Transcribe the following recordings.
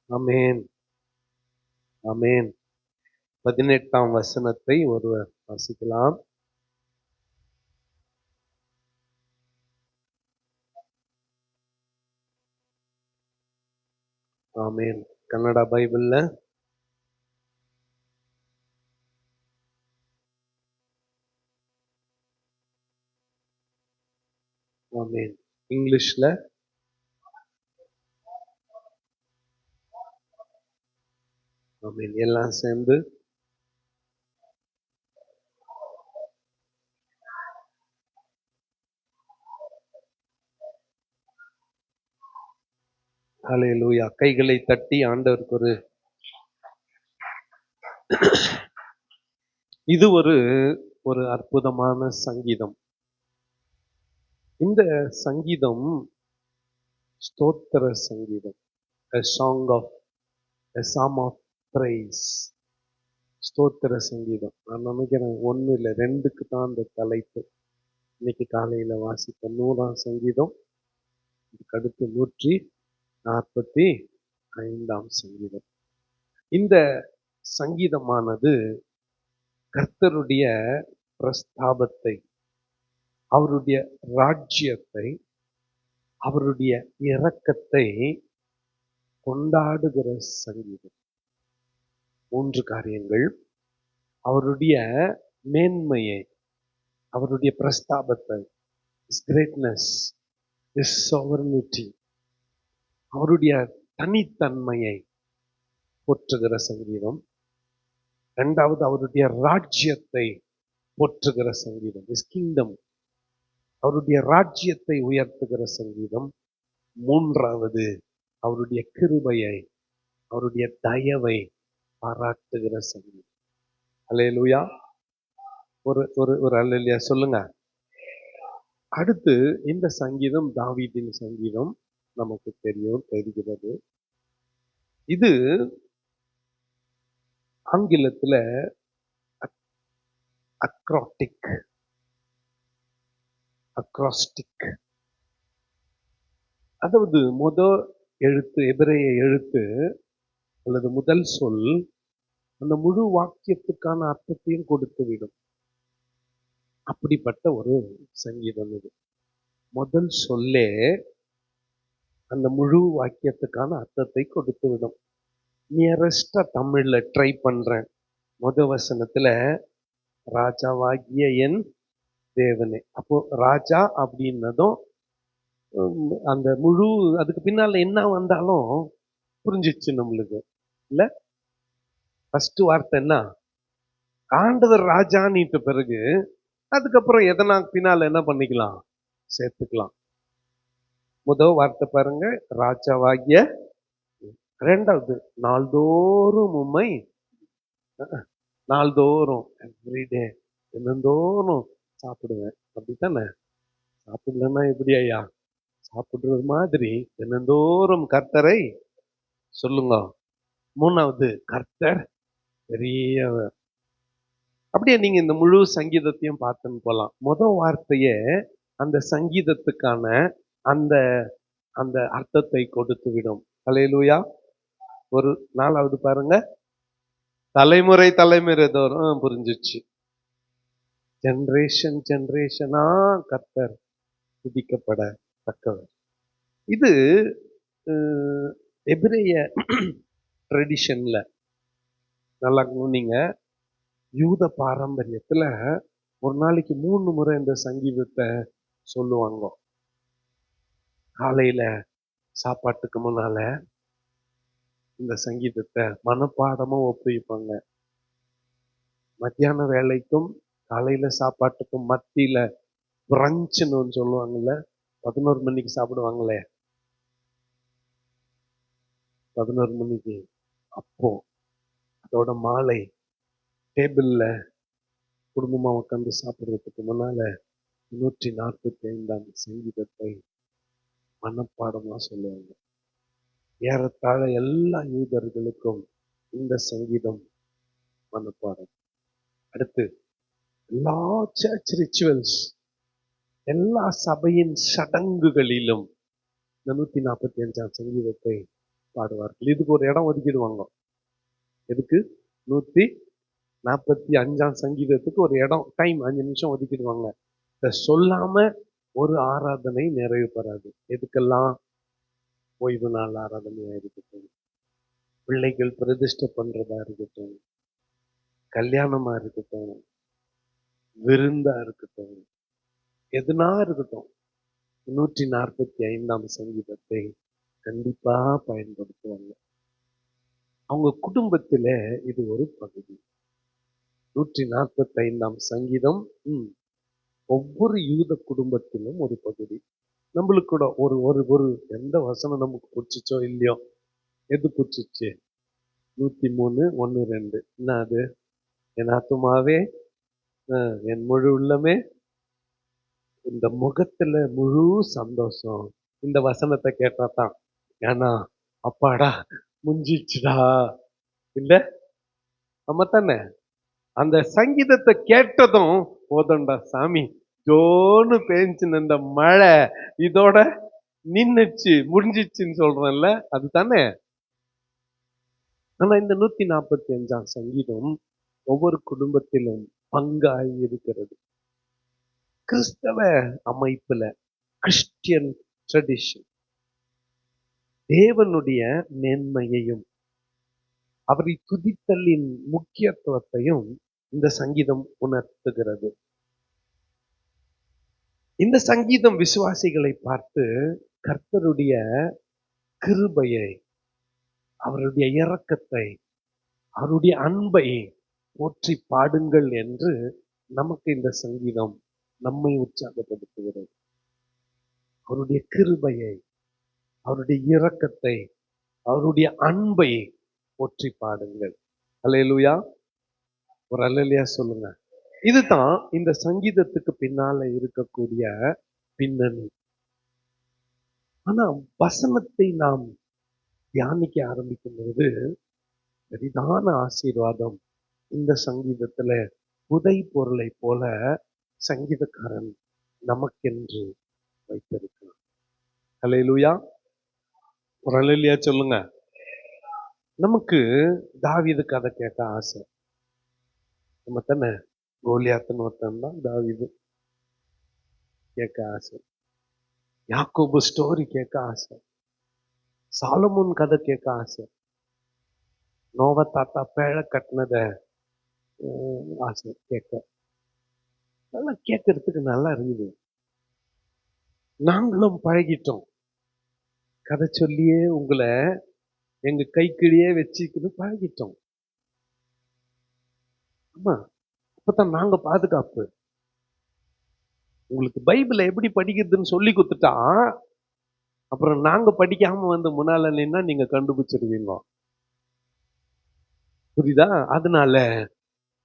ஆமென், ஆமென். 18ஆம் வசனத்தை ஒருவர் வாசிக்கலாம். ஆமென். கன்னடா பைபிள்ல. ஆமென். இங்கிலீஷ்ல. ஆமென். எல்லாம் சேர்ந்து. ஹல்லேலூயா. கைகளை தட்டி ஆண்டவருக்கு இது ஒரு அற்புதமான சங்கீதம். இந்த சங்கீதம் ஸ்தோத்திர சங்கீதம். A song of a psalm of praise. ஸ்தோத்திர சங்கீதம். நான் நினைக்கிறேன் 1 இல்ல 2க்கு தான் அந்த தலைப்பு. இன்னைக்கு காலையில வாசித்த 100ஆம் சங்கீதம், இதுக்கு அடுத்து 145ஆம் சங்கீதம். இந்த சங்கீதமானது கர்த்தருடைய பிரஸ்தாபத்தை, அவருடைய ராஜ்யத்தை, அவருடைய இரக்கத்தை கொண்டாடுகிற சங்கீதம். 3 காரியங்கள். அவருடைய மேன்மையை, அவருடைய பிரஸ்தாபத்தை, His greatness, His sovereignty, அவருடைய தனித்தன்மையை போற்றுகிற சங்கீதம். 2வது அவருடைய ராஜ்யத்தை போற்றுகிற சங்கீதம், His kingdom, அவருடைய ராஜ்யத்தை உயர்த்துகிற சங்கீதம். 3வது அவருடைய கிருபையை, அவருடைய தயவை பாராட்டுகிற சங்கீதம். அல்லேலூயா. ஒரு அல்லேலூயா சொல்லுங்க. அடுத்து இந்த சங்கீதம் தாவீதின் சங்கீதம், நமக்கு தெரிகிறது. இது ஆங்கிலத்துல அக்ராஸ்டிக், அதாவது எழுத்து, எபிரேய எழுத்து அல்லது முதல் சொல் அந்த முழு வாக்கியத்துக்கான அர்த்தத்தையும் கொடுத்து விடும். அப்படிப்பட்ட ஒரு சங்கீதம் இது. முதல் சொல்லே அந்த முழு வாக்கியத்துக்கான அர்த்தத்தை கொடுத்து விடும். நியரஸ்டா தமிழ்ல ட்ரை பண்றேன். வசனத்துல ராஜாவாகிய என் தேவனே. அப்போ ராஜா அப்படின்னதும் அந்த முழு அதுக்கு பின்னால என்ன வந்தாலும் புரிஞ்சிச்சு நம்மளுக்கு இல்ல. ஃபர்ஸ்ட் வார்த்தை என்ன? ஆண்டவர் ராஜான்னிட்ட பிறகு அதுக்கப்புறம் எதனா பின்னால என்ன பண்ணிக்கலாம், சேர்த்துக்கலாம். வார்த்தை பாருங்க, ராஜாவாகிய. 2வது நாள்தோறும் உம்மை, நாள்தோறும் எவ்ரிடே, தினந்தோறும் சாப்பிடுவேன். அப்படித்தானே? சாப்பிடலன்னா எப்படி ஐயா? சாப்பிடுறது மாதிரி தினந்தோறும் கர்த்தரை சொல்லுங்க. 3வது கர்த்தர் பெரியவர். அப்படியே நீங்க இந்த முழு சங்கீதத்தையும் பார்த்துன்னு போலாம். வார்த்தையே அந்த சங்கீதத்துக்கான அந்த அந்த அர்த்தத்தை கொடுத்து விடும். அல்லேலூயா. ஒரு 4வது பாருங்க, தலைமுறை தோறும் புரிஞ்சிச்சு. ஜெனரேஷனா கர்த்தர் துதிக்கப்படத்தக்கவர். இது எபிரேய ட்ரெடிஷன்ல நல்லா நீங்க யூத பாரம்பரியத்துல ஒரு நாளைக்கு 3 முறை இந்த சங்கீதத்தை சொல்லுவாங்க. காலையில சாப்பாட்டுக்கு முன்னால இந்த சங்கீதத்தை மனப்பாடமா ஒப்புவிப்பாங்க. மத்தியான வேலைக்கும் காலையில சாப்பாட்டுக்கும் மத்தியில பிரஞ்சுன்னு ஒன்று சொல்லுவாங்கல்ல, 11 மணிக்கு சாப்பிடுவாங்களே, 11 மணிக்கு. அப்போ அதோட மாலை டேபிள்ல குடும்பமா உட்காந்து சாப்பிடுறதுக்கு முன்னால 145ஆம் சங்கீதத்தை மனப்பாடமா சொல்லுவாங்க. ஏறத்தாழ எல்லா யூதர்களுக்கும் இந்த சங்கீதம் மனப்பாடம். அடுத்து எல்லா சர்ச் ரிச்சுவல்ஸ், எல்லா சபையின் சடங்குகளிலும் இந்த 145ஆம் சங்கீதத்தை பாடுவார்கள். இதுக்கு ஒரு இடம் ஒதுக்கிடுவாங்க. எதுக்கு? 145ஆம் சங்கீதத்துக்கு ஒரு இடம், டைம் 5 நிமிஷம் ஒதுக்கிடுவாங்க. இதை சொல்லாம ஒரு ஆராதனை நிறைவு பெறாது. எதுக்கெல்லாம்? ஓய்வு நாள் ஆராதனையா இருக்கட்டும், பிள்ளைகள் பிரதிஷ்டை பண்றதா இருக்கட்டும், கல்யாணமா இருக்கட்டும், விருந்தா இருக்கட்டும், எதுனா இருக்கட்டும், 145ஆம் சங்கீதத்தை கண்டிப்பா பயன்படுத்துவாங்க. அவங்க குடும்பத்தில இது ஒரு பகுதி. 145ஆம் சங்கீதம் ஒவ்வொரு யூத குடும்பத்திலும் ஒரு பகுதி. நம்மளுக்கு கூட ஒரு ஒரு ஒரு எந்த வசனம் நமக்கு பிடிச்சிச்சோ இல்லையோ, எது பிடிச்சிச்சு? 103, 1, 2. என்ன அது? என் ஆத்துமாவே, என் முழு உள்ளமே, இந்த முகத்துல முழு சந்தோஷம் இந்த வசனத்தை கேட்டா தான். ஏன்னா அப்பாடா முடிஞ்சிச்சுடா, இல்ல? ஆமா தானே? அந்த சங்கீதத்தை கேட்டதும் போதண்டா சாமி, ஜோன்னு பேஞ்சின இந்த மழை இதோட நின்னுச்சு, முடிஞ்சிச்சுன்னு சொல்றேன்ல, அது தானே? ஆனா இந்த 145ஆம் சங்கீதம் ஒவ்வொரு குடும்பத்திலும் பங்காய் இருக்கிறது. கிறிஸ்தவ அமைப்புல, கிறிஸ்டியன் ட்ரெடிஷன், தேவனுடைய மேன்மையையும் அவரை துதித்தலின் முக்கியத்துவத்தையும் இந்த சங்கீதம் உணர்த்துகிறது. இந்த சங்கீதம் விசுவாசிகளை பார்த்து கர்த்தருடைய கிருபையை, அவருடைய இரக்கத்தை, அவருடைய அன்பை போற்றி பாடுங்கள் என்று நமக்கு இந்த சங்கீதம் நம்மை உற்சாகப்படுத்துகிறது. அவருடைய கிருபையை, அவருடைய இரக்கத்தை, அவருடைய அன்பை போற்றி பாடுங்கள். அல்லேலூயா. ஒரு அல்லேலூயா சொல்லுங்க. இதுதான் இந்த சங்கீதத்துக்கு பின்னால இருக்கக்கூடிய பின்னணி. ஆனா வசனத்தை நாம் தியானிக்க ஆரம்பிக்கும் பொழுது பெரிதான ஆசீர்வாதம் இந்த சங்கீதத்துல புதை பொருளை போல சங்கீதக்காரன் நமக்கென்று வைத்திருக்கிறான். அல்லேலூயா. ஒரு அல்லேலூயா சொல்லுங்க. நமக்கு தாவீது கதை கேட்க ஆசை. நம்ம தானே? கோலியாத்துன்னு ஒருத்தன் தான் தாவீது, கேட்க ஆசை. யாக்கோபு ஸ்டோரி கேட்க ஆசை. சாலமோன் கதை கேட்க ஆசை. நோவா தாத்தா பேழ கட்டினத ஆசை கேட்க. நல்லா கேட்கறதுக்கு நல்லா இருக்குது. நாங்களும் பழகிட்டோம். கதை சொல்லியே உங்களை எங்க கைக்கிழியே வச்சுக்கிட்டு பழகிட்டோம். ஆமா, அப்பதான் நாங்க பாதுகாப்பு. உங்களுக்கு பைபிளை எப்படி படிக்கிறதுன்னு சொல்லி கொடுத்துட்டா, அப்புறம் நாங்க படிக்காம வந்து முன்னால நின்னா நீங்க கண்டுபிடிச்சிருவீங்க. புரியுதா? அதனால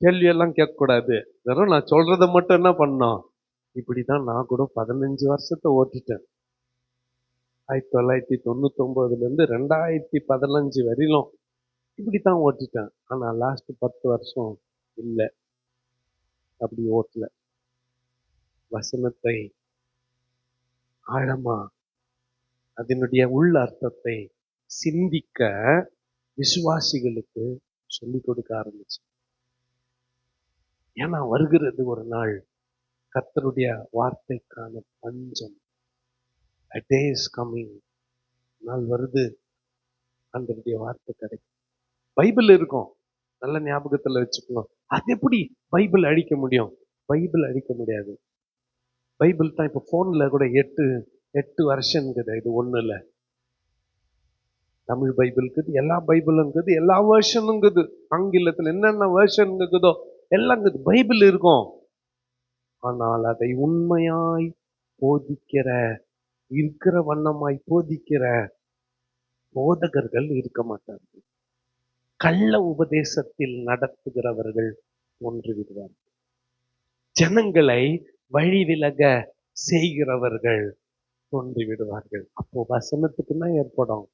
கேள்வியெல்லாம் கேட்கக்கூடாது. வெறும் நான் சொல்றதை மட்டும் என்ன பண்ணோம்? இப்படிதான் நான் கூட 15 வருஷத்தை ஓட்டிட்டேன். 1999 இருந்து 2015 வரையிலும் இப்படித்தான் ஓட்டிட்டேன். ஆனா லாஸ்ட் 10 வருஷம் இல்ல, அப்படி ஓட்டல. வசனத்தை ஆழமா, அதனுடைய உள்ள அர்த்தத்தை சிந்திக்க விசுவாசிகளுக்கு சொல்லிக் கொடுக்க ஆரம்பிச்சு. ஏன்னா வருகிறது ஒரு நாள், கர்த்தருடைய வார்த்தைக்கான பஞ்சம். A day is coming. நாள் வருது, ஆண்டவருடைய வார்த்தை கிடைக்கும். பைபிள் இருக்கும், நல்ல ஞாபகத்துல வச்சுக்கணும். அது எப்படி பைபிள் அழிக்க முடியும்? பைபிள் அழிக்க முடியாது. பைபிள் தான் இப்ப போன்ல கூட 8 வருஷம் இருக்குது. இது ஒண்ணு இல்ல. தமிழ் பைபிளுக்குது, எல்லா பைபிளுங்குது, எல்லா வேர்ஷனுங்குது. ஆங்கிலத்துல என்னென்ன வேர்ஷன் இருக்குதோ எல்லாம் பைபிள் இருக்கும். ஆனால் அதை உண்மையாய் போதிக்கிற, இருக்கிற வண்ணமாய் போதிக்கிற போதகர்கள் இருக்க மாட்டார்கள். கள்ள உபதேசத்தில் நடத்துகிறவர்கள் ஒன்று விடுவார்கள். ஜனங்களை வழி விலக செய்கிறவர்கள் தோன்றி விடுவார்கள். அப்போ வசனத்துக்கு தான் ஏற்படும்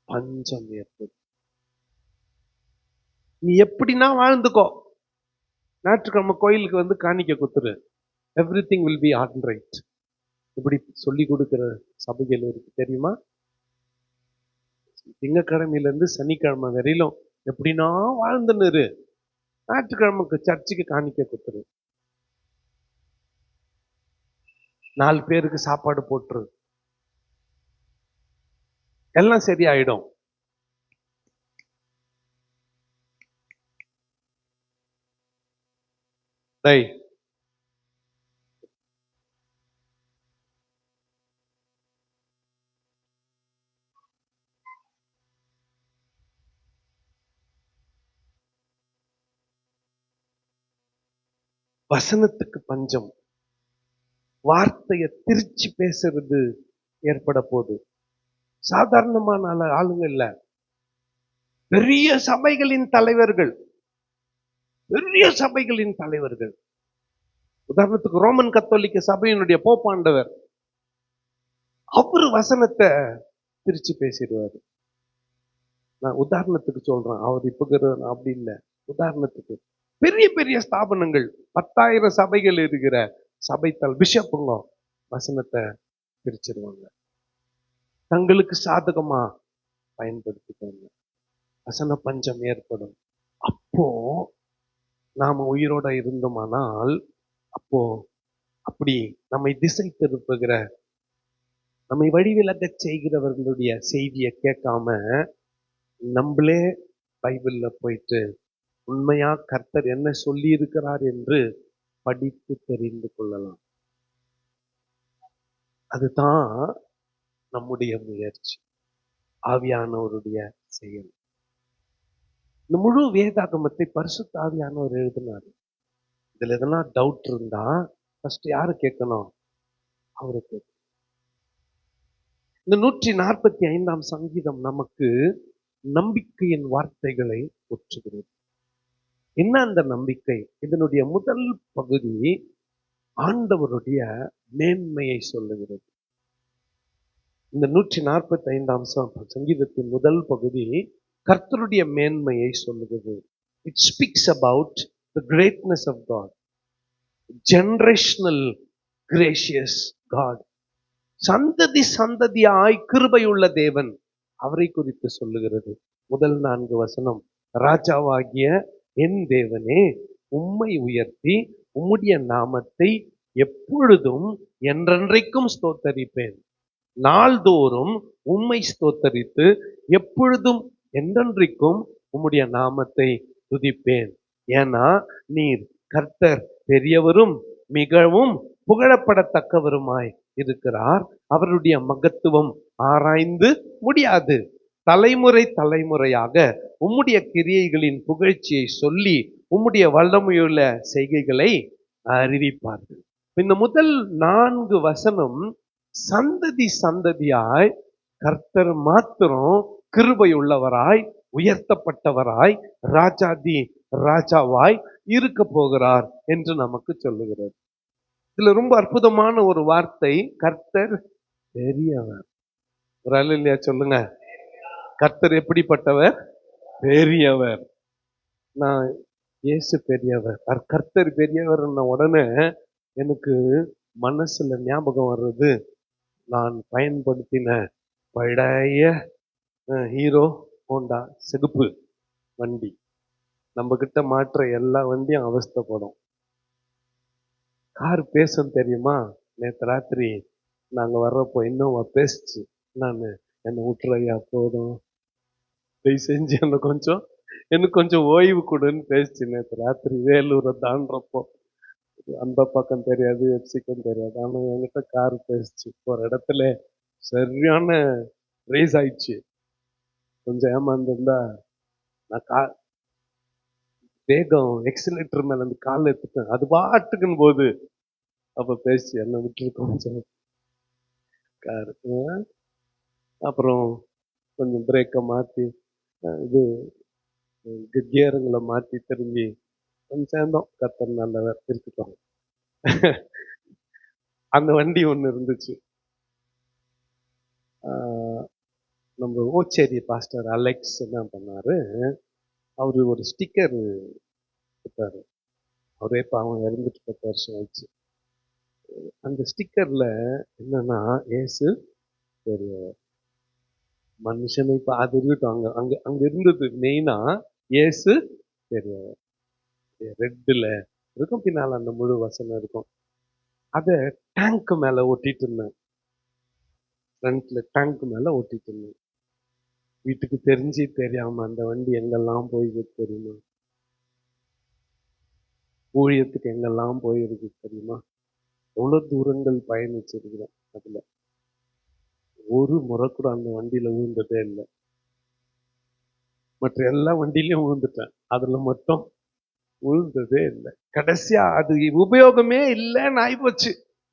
பஞ்சம் ஏற்படும். நீ எப்படின்னா வாழ்ந்துக்கோ, ஞாயிற்றுக்கிழமை கோயிலுக்கு வந்து காணிக்க குத்துரு, everything will be all right. இப்படி சொல்லி கொடுக்கிற சபைகள் இருக்கு தெரியுமா? திங்கக்கிழமையில இருந்து சனிக்கிழமை வரையிலும் எப்படின்னா வாழ்ந்துன்னு இரு, ஞாயிற்றுக்கிழமைக்கு சர்ச்சுக்கு காணிக்க கொடுத்துரு, 4 பேருக்கு சாப்பாடு போட்டுரு, எல்லாம் சரியாயிடும். டேய், வசனத்துக்கு பஞ்சம், வார்த்தையை திருச்சி பேசுறது ஏற்பட போகுது. சாதாரணமான ஆளுங்க இல்ல, பெரிய சபைகளின் தலைவர்கள், பெரிய சபைகளின் தலைவர்கள். உதாரணத்துக்கு ரோமன் கத்தோலிக்க சபையினுடைய போப்பாண்டவர், அவரு வசனத்தை திருச்சி பேசிடுவாரு. நான் உதாரணத்துக்கு சொல்றேன், அவர் இப்ப அப்படி இல்லை, உதாரணத்துக்கு பெரிய பெரிய ஸ்தாபனங்கள் 10,000 சபைகள் இருக்கிற சபைத்தல் பிஷப்புங்க வசனத்தை பிரிச்சிருவாங்க, தங்களுக்கு சாதகமா பயன்படுத்திக்கோங்க. வசன பஞ்சம் ஏற்படும். அப்போ நாம உயிரோட இருந்தோமானால், அப்போ அப்படி நம்மை திசை திருப்புகிற, நம்மை வழிவிலக செய்கிறவர்களுடைய செய்தியை கேட்காம நம்மளே பைபிள்ல போயிட்டு உண்மையா கர்த்தர் என்ன சொல்லி இருக்கிறார் என்று படித்து தெரிந்து கொள்ளலாம். அதுதான் நம்முடைய முயற்சி, ஆவியானவருடைய செயல். இந்த முழு வேதாகமத்தை பரிசுத்த ஆவியானவர் எழுதினார். இதுல எதனா டவுட் இருந்தா ஃபர்ஸ்ட் யாரு கேட்கணும்? அவரு கேட்கணும். இந்த 145 சங்கீதம் நமக்கு நம்பிக்கையின் வார்த்தைகளை ஒற்றுகிறது. என்ன அந்த நம்பிக்கை? இதனுடைய முதல் பகுதி ஆண்டவருடைய மேன்மையை சொல்லுகிறது. இந்த 145 சங்கீதத்தின் முதல் பகுதி கர்த்தருடைய மேன்மையை சொல்லுகிறது. It speaks about the greatness of God, generational gracious God. சந்ததி சந்ததியாய் கிருபையுள்ள தேவன், அவரை குறித்து சொல்லுகிறது. முதல் 4 வசனம், ராஜாவாகிய என் தேவனே, உம்மை உயர்த்தி உம்முடைய நாமத்தை எப்பொழுதும் என்றென்றைக்கும் ஸ்தோத்தரிப்பேன். நாள்தோறும் உம்மை ஸ்தோத்தரித்து எப்பொழுதும் என்றென்றைக்கும் உம்முடைய நாமத்தை துதிப்பேன். ஏன்னா நீர் கர்த்தர் பெரியவரும் மிகவும் புகழப்படத்தக்கவருமாய் இருக்கிறார். அவருடைய மகத்துவம் ஆராய்ந்து முடியாது. தலைமுறை தலைமுறையாக உம்முடைய கிரியைகளின் புகழ்ச்சியை சொல்லி உம்முடைய வல்லமையுள்ள செய்கைகளை அறிவிப்பார்கள். இந்த முதல் 4 வசனம் சந்ததி சந்ததியாய் கர்த்தர் மாத்திரம் கிருபை உள்ளவராய் உயர்த்தப்பட்டவராய் ராஜாதி ராஜாவாய் இருக்க போகிறார் என்று நமக்கு சொல்லுகிறது. இதுல ரொம்ப அற்புதமான ஒரு வார்த்தை, கர்த்தர் பெரியவர். ஒரு அல்லேலூயா சொல்லுங்க. கர்த்தர் எப்படிப்பட்டவர்? பெரியவர். நான் இயேசு பெரியவர், கர்த்தர் பெரியவர் உடனே எனக்கு மனசுல ஞாபகம் வர்றது நான் பயன்படுத்தின பழைய ஹீரோ ஹோண்டா சிகப்பு வண்டி. நம்ம கிட்ட மாற்ற எல்லா வண்டியும் அவஸ்தைப்படும். கார் பேசும் தெரியுமா? நேற்று ராத்திரி நாங்க வர்றப்போ இன்னும் பேசிச்சு, நான் என்னை விட்டுறையா போதும், செஞ்சு எனக்கு கொஞ்சம் ஓய்வு கொடுன்னு பேசிச்சு. நேற்று ராத்திரி வேலூரை தாண்டப்போ அந்த பக்கம் தெரியாது, எப்சிக்கும் தெரியாது, ஆனா என்கிட்ட கார் பேசிச்சு. ஒரு இடத்துல சரியான ரேஸ் ஆயிடுச்சு. கொஞ்சம் ஏமாந்துருந்தா நான் வேகம் எக்ஸிலேட்டர் மேல இருந்து கால் எடுத்துட்டேன், அது பாட்டுக்குன்னு போகுது. அப்ப பேசி என்ன விட்டுருக்கோம் கார். அப்புறம் கொஞ்சம் பிரேக்கை மாத்தி இது கியருங்களை மாத்தி திரும்பி கொஞ்சம் சேர்ந்தோம். கர்த்தர் நல்லவர், இருக்கட்டும். அந்த வண்டி ஒண்ணு இருந்துச்சு. நம்ம ஓச்சேரி பாஸ்டர் அலெக்ஸ் என்ன பண்ணாரு, அவரு ஒரு ஸ்டிக்கர் கொடுத்தாரு. அவரே பாவம் இறந்துட்டு 10 வருஷம் ஆயிடுச்சு. அந்த ஸ்டிக்கர்ல என்னன்னா இயேசு பெரியவர். மனுஷனை இப்ப அது இருக்கட்டும். அங்க அங்க அங்க இருந்தது மெயினா இயேசு பெரியவர். ரெட்டுல இருக்கும், பின்னால அந்த முழு வசனம் இருக்கும். அத டேங்க் மேல ஒட்டிட்டு இருந்தேன். ஃப்ரண்ட்ல டேங்க் மேல ஒட்டிட்டு இருந்தேன். வீட்டுக்கு தெரிஞ்சு தெரியாம அந்த வண்டி எங்கெல்லாம் போயிருக்கு தெரியுமா? ஊழியத்துக்கு எங்கெல்லாம் போயிருக்கு தெரியுமா? எவ்வளவு தூரங்கள் பயணிச்சிருக்கிறேன் அதுல. ஒரு முறை கூட அந்த வண்டியில விழுந்ததே இல்லை. மற்ற எல்லா வண்டியிலயும் விழுந்துட்டேன், அதுல மட்டும் விழுந்ததே இல்லை. கடைசியா அது உபயோகமே இல்லைன்னு ஆயிப்போச்சு.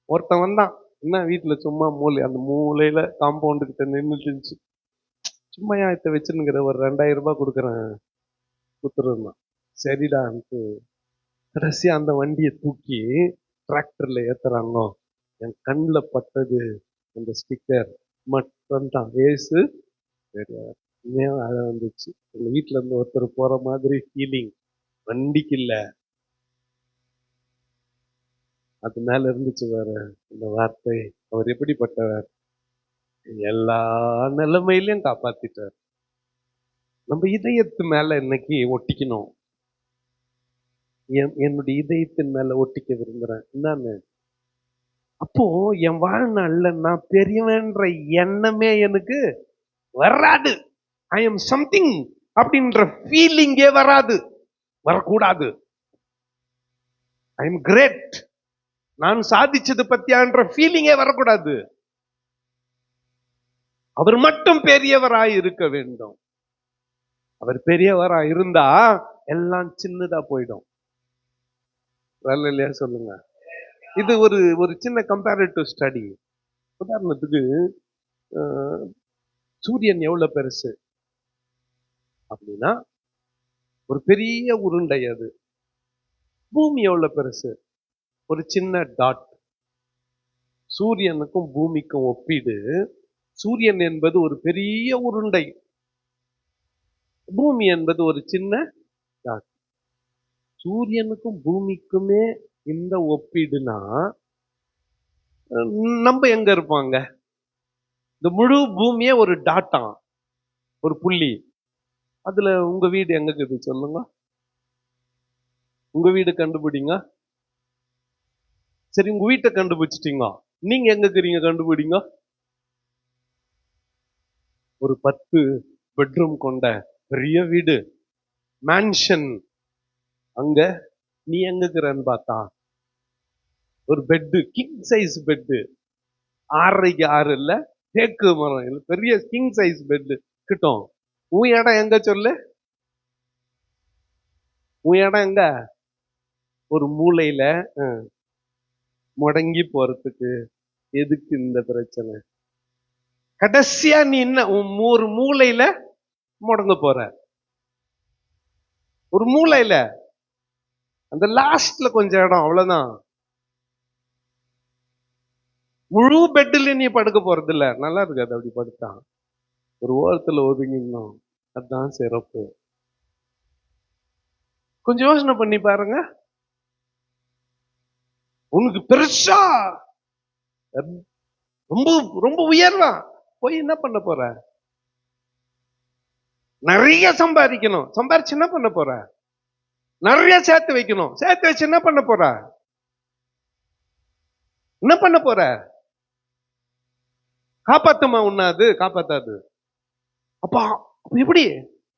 ஒருத்தன் வந்தான், என்ன வீட்டுல சும்மா அந்த மூலையில காம்பவுண்டு கிட்ட நின்றுட்டு இருந்துச்சு. சும்மா இதை வச்சுருங்கிற, ஒரு 2000 ரூபாய் கொடுக்குறேன் குத்துருந்தான். சரிடான்ட்டு கடைசியா அந்த வண்டியை தூக்கி டிராக்டர்ல ஏத்துறாங்க. என் கண்ணில் பட்டது அந்த ஸ்டிக்கர் மட்டும்தான், ஏசு பெரியவர். உண்மையாக அழ வந்துச்சு. எங்க வீட்டுல இருந்து ஒருத்தர் போற மாதிரி ஃபீலிங் வண்டிக்கு இல்ல, அது மேல இருந்துச்சு வேற இந்த வார்த்தை. அவர் எப்படிப்பட்டவர், எல்லா நிலைமையிலையும் காப்பாத்திட்டார். நம்ம இதயத்து மேல இன்னைக்கு ஒட்டிக்கணும். என்னுடைய இதயத்தின் மேல ஒட்டிக்க விரும்புறேன். என்னன்னு, அப்போ என் வாழ்நாள்ல நான் பெரியவன்ற எண்ணமே எனக்கு வராது. ஐ எம் சம்திங் அப்படின்ற ஃபீலிங்கே வராது, வரக்கூடாது. ஐ எம் கிரேட், நான் சாதிச்சது பத்தியான்ற ஃபீலிங்கே வரக்கூடாது. அவர் மட்டும் பெரியவராய் இருக்க வேண்டும். அவர் பெரியவராய் இருந்தா எல்லாம் சின்னதா போயிடும். இல்லையா சொல்லுங்க. இது ஒரு ஒரு சின்ன கம்பேரிட்டிவ் ஸ்டடி. உதாரணத்துக்கு சூரியன் எவ்வளவு பெருசு அப்படின்னா ஒரு பெரிய உருண்டை. அது பூமி எவ்வளவு பெருசு, ஒரு சின்ன டாட். சூரியனுக்கும் பூமிக்கும் ஒப்பீடு, சூரியன் என்பது ஒரு பெரிய உருண்டை, பூமி என்பது ஒரு சின்ன டாட். சூரியனுக்கும் பூமிக்குமே இந்த ஒப்பீடுனா நம்ம எங்க இருப்பாங்க? இந்த முழு பூமியே ஒரு டாட்டா, ஒரு புள்ளி. அதுல உங்க வீடு எங்க இருக்குது சொல்லுங்க. உங்க வீடு கண்டுபிடிங்க. சரி, உங்க வீட்டை கண்டுபிடிச்சிட்டீங்க, நீங்க எங்க இருக்கிறீங்க கண்டுபிடிங்க. ஒரு 10 பெட்ரூம் கொண்ட பெரிய வீடு, மேன்ஷன். அங்க நீ எங்க இருக்கிறன்னு பார்த்தா ஒரு bed, king size bed, 6x6 இல்ல, தேக்கு மரம் இல்ல, பெரிய கிங் சைஸ் பெட்டு கிட்டும். உன் இடம் எங்க சொல்லு? உன் இடம் எங்க? ஒரு மூலையில முடங்கி போறதுக்கு. எதுக்கு இந்த பிரச்சனை? கடைசியா நீ என்ன ஒரு மூலையில முடங்க போற, ஒரு மூலையில, அந்த லாஸ்ட்ல கொஞ்சம் இடம், அவ்வளவுதான். முழு பெட்டில நீ படுக்க போறது இல்ல. நல்லா இருக்காது அப்படி படுத்தா. ஒரு ஓரத்துல ஒதுங்கிடணும், அதுதான் சிறப்பு. கொஞ்சம் யோசனை பண்ணி பாருங்க. உனக்கு பெருசா ரொம்ப ரொம்ப உயர்வா போய் என்ன பண்ண போற? நிறைய சம்பாதிக்கணும், சம்பாதிச்சு என்ன பண்ண போற? நிறைய சேர்த்து வைக்கணும், சேர்த்து வச்சு என்ன பண்ண போற? என்ன பண்ண போற? காப்பாத்துமா உண்ணாது? காப்பாத்தாது. அப்பா எப்படி?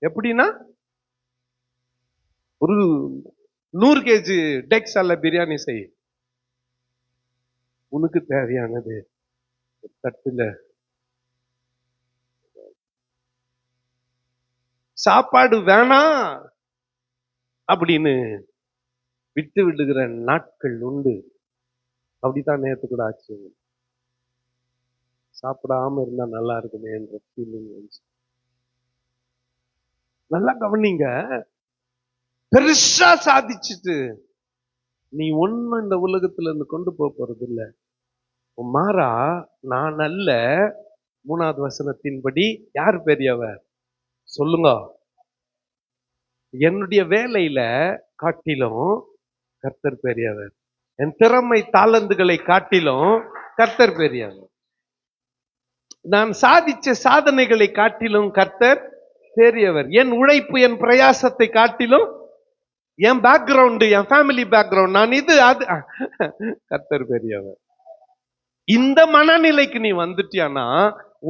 எப்படின்னா ஒரு 100 kg டெக்ஸ் அல்ல பிரியாணி செய். உனக்கு தேவையானது தட்டுல சாப்பாடு வேணாம் அப்படின்னு விட்டு விடுகிற நாட்கள் உண்டு. அப்படித்தான் நேற்று கூட ஆச்சு. சாப்பிடாம இருந்தா நல்லா இருக்குமே என்ற ஃபீலிங் வந்துச்சு. நல்லா கவனிங்க. பெருசா சாதிச்சுட்டு நீ ஒண்ணும் இந்த உலகத்துல இருந்து கொண்டு போறது இல்ல. மாறா நான் அல்ல, 3வது வசனத்தின்படி யார் பெரியவர் சொல்லுங்க? என்னுடைய வேலையில காட்டிலும் கர்த்தர் பெரியவர். என் திறமை தாளந்துகளை காட்டிலும் கர்த்தர் பெரியவர். நான் சாதிச்ச சாதனைகளை காட்டிலும் கர்த்தர் பெரியவர். என் உழைப்பு, என் பிரயாசத்தை காட்டிலும் என் பேக்ரவுண்ட், என் ஃபேமிலி பேக்ரவுண்ட், நான் இது அது, கர்த்தர் பெரியவர். இந்த மனநிலைக்கு நீ வந்துட்டியானா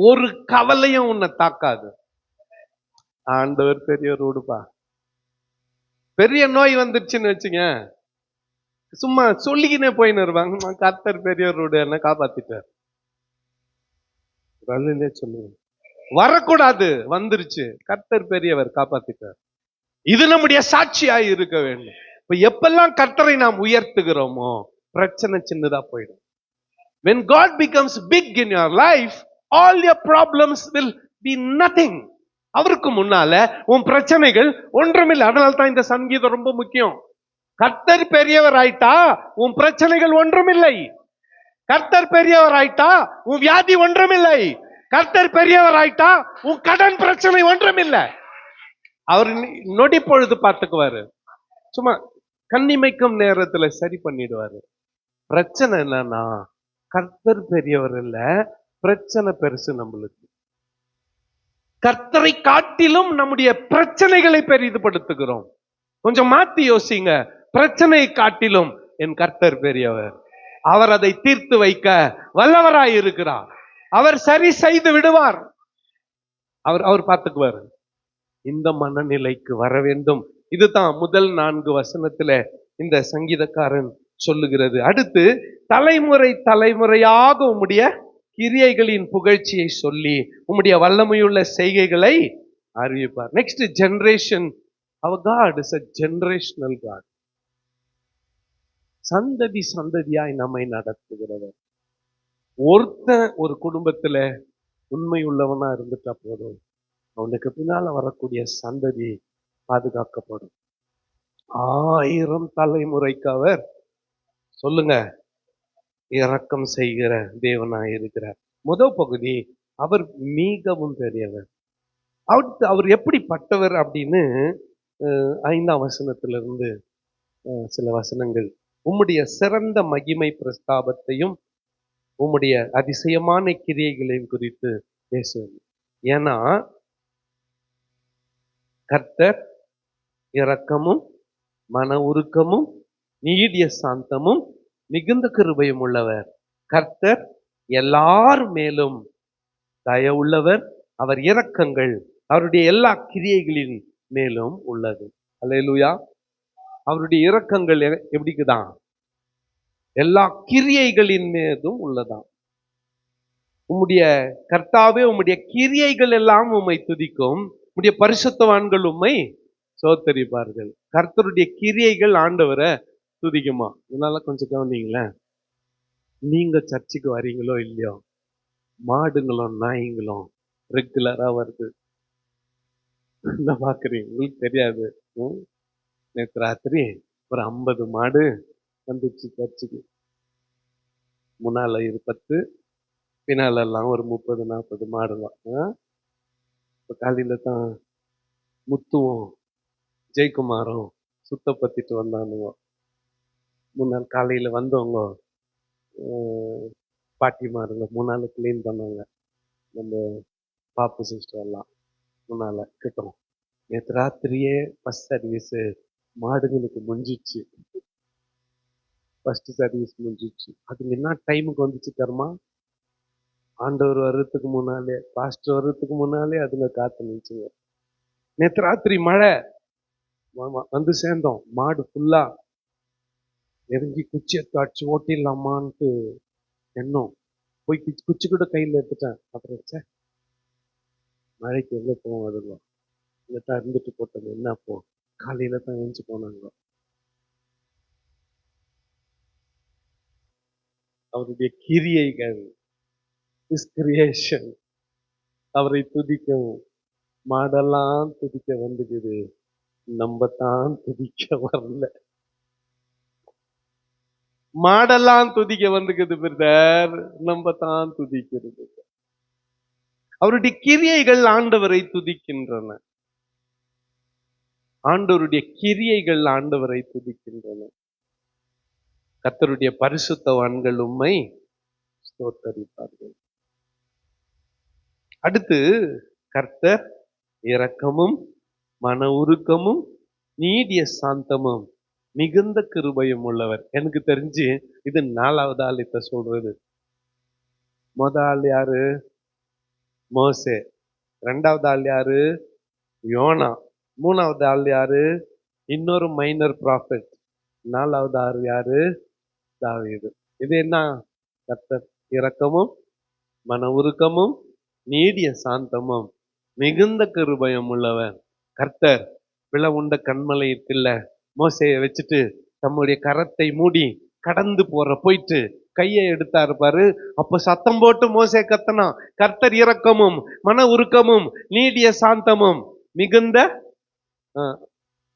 ஒரு கவலையும் உன்னை தாக்காது. ஆண்டவர் பெரியவர். விடுப்பா. பெரிய நோய் வந்துருச்சுன்னு வச்சுங்க, சும்மா சொல்லிக்கினே போயின்னு இருப்பாங்க, கர்த்தர் பெரியவரோட என்ன காப்பாத்திட்டார். சொல்லுங்க, வரக்கூடாது, வந்துருச்சு, கர்த்தர் பெரியவர் காப்பாத்திட்டார். இது நம்முடைய சாட்சியாய் இருக்க வேண்டும். இப்ப எப்பெல்லாம் கர்த்தரை நாம் உயர்த்துகிறோமோ பிரச்சனை சின்னதா போயிடும். When God becomes big in your life, all your problems will be nothing. அவருக்கு முன்னால உன் பிரச்சனைகள் ஒன்றுமில்லை. அதனால தான் இந்த சங்கீதம் ரொம்ப முக்கியம். கர்த்தர் பெரியவர் ஆயிட்டா உன் பிரச்சனைகள் ஒன்றுமில்லை. கர்த்தர் பெரியவர் ஆயிட்டா உன் வியாதி ஒன்றுமில்லை. கர்த்தர் பெரியவர் ஆயிட்டா உன் கடன் பிரச்சனை ஒன்றுமில்லை. அவர் நொடி பொழுது பார்த்துக்குவாரு. சும்மா கண்ணிமைக்கும் நேரத்துல சரி பண்ணிடுவாரு. பிரச்சனை என்னன்னா கர்த்தர் பெரியவர் இல்ல, பிரச்சனை பெருசு நம்மளுக்கு. கர்த்தரை காட்டிலும் நம்முடைய பிரச்சனைகளை பெரிதுபடுத்துகிறோம். கொஞ்சம் மாத்தி யோசிங்க. பிரச்சனையை காட்டிலும் என் கர்த்தர் பெரியவர். அவர் அதை தீர்த்து வைக்க வல்லவராய் இருக்கிறார். அவர் சரி செய்து விடுவார். அவர் பார்த்துக்குவார். இந்த மனநிலைக்கு வர வேண்டும். இதுதான் முதல் 4 வசனத்துல இந்த சங்கீதக்காரன் சொல்லுகிறது. அடுத்து தலைமுறை தலைமுறையாக உம்முடைய கிரியைகளின் புகழ்ச்சியை சொல்லி உம்முடைய வல்லமையுள்ள செய்கைகளை அறிவிப்பார். Next generation. our God is a generational God. சந்ததி சந்ததியாய் நம்மை நடத்துகிறவர். ஒரு குடும்பத்துல உண்மை உள்ளவனா இருந்துட்டா போதும், அவனுக்கு பின்னால வரக்கூடிய சந்ததி பாதுகாக்கப்படும். 1000 தலைமுறைக்கு அவர் சொல்லுங்க இரக்கம் செய்கிற தேவனாய் இருக்கிறார். முதல் பகுதி, அவர் மிகவும் பெரியவர். அவர் எப்படிப்பட்டவர் அப்படின்னு 5ஆம் வசனத்திலிருந்து சில வசனங்கள். உம்முடைய சிறந்த மகிமை பிரஸ்தாபத்தையும் உம்முடைய அதிசயமான கிரியைகளையும் குறித்து பேசுவது. ஏன்னா கர்த்தர் இரக்கமும் மன உருக்கமும் நீடிய சாந்தமும் மிகுந்த கிருபையும் உள்ளவர். கர்த்தர் எல்லார் மேலும் தயவுள்ளவர். அவர் இரக்கங்கள் அவருடைய எல்லா கிரியைகளின் மேலும் உள்ளது. அல்லேலூயா. அவருடைய இரக்கங்கள் எப்படிக்குதான் எல்லா கிரியைகளின் மீதும் உள்ளதாம். உம்முடைய கர்த்தாவே, உம்முடைய கிரியைகள் எல்லாம் உம்மை துதிக்கும், உம்முடைய பரிசுத்தவான்கள் உம்மை சோத்தரிப்பார்கள். கர்த்தருடைய கிரியைகள் ஆண்டவரை துதிக்குமா? இதனால கொஞ்சம் கவனிங்களேன். நீங்க சர்ச்சுக்கு வரீங்களோ இல்லையோ, மாடுங்களும் நாய்ங்களும் ரெகுலரா வருது. என்ன பாக்குறீங்க? உங்களுக்கு தெரியாது. நேற்று ராத்திரி ஒரு 50 மாடு வந்துச்சு சர்ச்சுக்கு. முன்னால 10, பின்னால எல்லாம் ஒரு 30-40 மாடுலாம். இப்ப காலையில தான் முத்துவும் ஜெயக்குமாரும் சுத்தப்பத்திட்டு வந்தானுங்க. முன்னாள் காலையில வந்தவங்க பாட்டிமாருங்க முன்னால கிளீன் பண்ணாங்க. நம்ம பாப்பு சிஸ்டர் எல்லாம் முன்னால கிட்டோம். நேற்று ராத்திரியே ஃபர்ஸ்ட் சர்வீஸ் மாடுங்களுக்கு முடிஞ்சிச்சு. ஃபர்ஸ்ட் சர்வீஸ் முடிஞ்சிச்சு. அதுங்க என்ன டைமுக்கு வந்துச்சு தருமா? ஆண்டவர் வர்றதுக்கு முன்னாலே, பாஸ்டர் வர்றதுக்கு முன்னாலே அதுங்க காத்து நினைச்சுங்க. நேற்று ராத்திரி மழை வந்து சேர்ந்தோம். மாடு ஃபுல்லா இறங்கி குச்சியை தாட்சி ஓட்டிடலாமான்ட்டு எண்ணம். போய் குச்சி கூட கையில் எடுத்துட்டேன். அப்புறம் மழைக்கு எங்கே போவோம், அதுங்க இல்லட்டா இருந்துட்டு போட்டது என்ன போ. காலையில தான் எழுந்து போனாங்க. அவருடைய கிரியைகள், கிரியேஷன், அவரை துதிக்கவும். மாடெல்லாம் துதிக்க வந்துக்குது, நம்ம தான் துதிக்க வரல. மாடெல்லாம் துதிக்க வந்துக்குது பிரதர், நம்ம தான் துதிக்கிறது. அவருடைய கிரியைகள் ஆண்டவரை துதிக்கின்றன. ஆண்டவருடைய கிரியைகள் ஆண்டவரை துதிக்கின்றன. கர்த்தருடைய பரிசுத்தவான்கள் உம்மை ஸ்தோத்தரிப்பார்கள். அடுத்து, கர்த்தர் இரக்கமும் மன உருக்கமும் நீடிய சாந்தமும் மிகுந்த கிருபையும் உள்ளவர். எனக்கு தெரிஞ்சு இது 4வது ஆள் இப்ப சொல்றது. முதல் ஆள் யாரு? மோசே. 2வது ஆள் யாரு? யோனா. 3வது ஆள் யாரு? இன்னொரு மைனர் ப்ராஃபெட். 4வது ஆள் யாரு? தாவீது. இது என்ன? கர்த்தர் இரக்கமும் மன உருக்கமும் நீடிய சாந்தமும் மிகுந்த கிருபையும் உள்ளவர். கர்த்தர் பிள உண்ட கண்மலை இருக்குல்ல, மோசையை வச்சுட்டு தம்முடைய கரத்தை மூடி கடந்து போயிட்டு கையை எடுத்தாரு பாரு. அப்ப சத்தம் போட்டு மோசே கத்தனா, கர்த்தர் இரக்கமும் மன உருக்கமும் நீடிய சாந்தமும் மிகுந்த.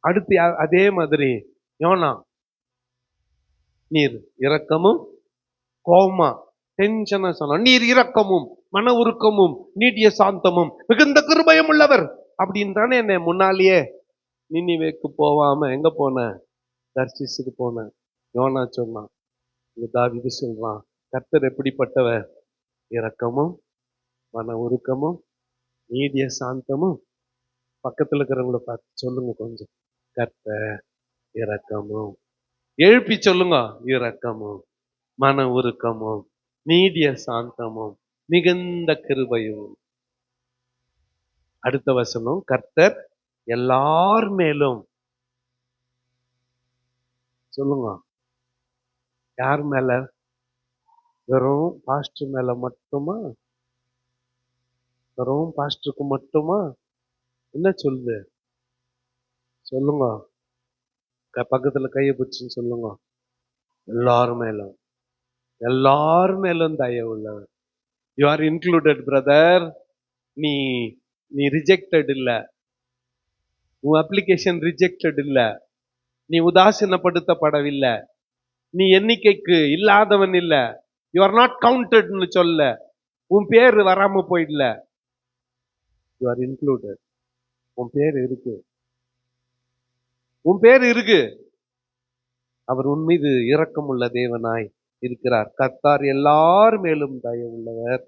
அடுத்து அதே மாதிரி யோனா, நீர் இரக்கமும் கோமா டென்ஷனா சொன்ன, நீர் இரக்கமும் மன உருக்கமும் நீடிய சாந்தமும் மிகுந்த கிருபையும் உள்ளவர் அப்படின்னு என்ன முன்னாலேயே நினிவேக்கு போவாம எங்க போன? தர்சிசுக்கு போன. யோனா சொன்னான், தாவீது சொல்றான், கர்த்தர் எப்படிப்பட்டவர்? இரக்கமும் மன உருக்கமும் நீடிய சாந்தமும். பக்கத்துல இருக்கிறவங்கள பார்த்து சொல்லுங்க கொஞ்சம், கர்த்தர் இரக்கமும். எழுப்பி சொல்லுங்க, இரக்கமும் மன உருக்கமும் நீடிய சாந்தமும் மிகுந்த கிருபையும். அடுத்த வசனம், கர்த்தர் எல்லார் மேலும். சொல்லுங்க, யார் மேல? வெறும் பாஸ்டர் மேல மட்டுமா? வெறும் பாஸ்டருக்கு மட்டுமா? என்ன சொல்லுது? சொல்லுங்க, பக்கத்துல கையை பிடிச்சுன்னு சொல்லுங்க, எல்லாரும் மேலும். எல்லாரும் மேலும் தயவு உள்ளவர். You are included brother. நீ நீ ரிஜெக்டட் இல்ல. உன் அப்ளிகேஷன் ரிஜெக்டட் இல்ல. நீ உதாசீனப்படுத்தப்படவில்லை. நீ எண்ணிக்கைக்கு இல்லாதவன் இல்ல. யூ ஆர் நாட் கவுண்டட்னு சொல்ல. உன் பேர் வராம போயிடல. You are included. உன் பேர் இருக்கு. உன் பேர் இருக்கு. அவர் உன் மீது இரக்கம் உள்ள தேவனாய் இருக்கிறார். கர்த்தர் எல்லார் மேலும் தயவு உள்ளவர்.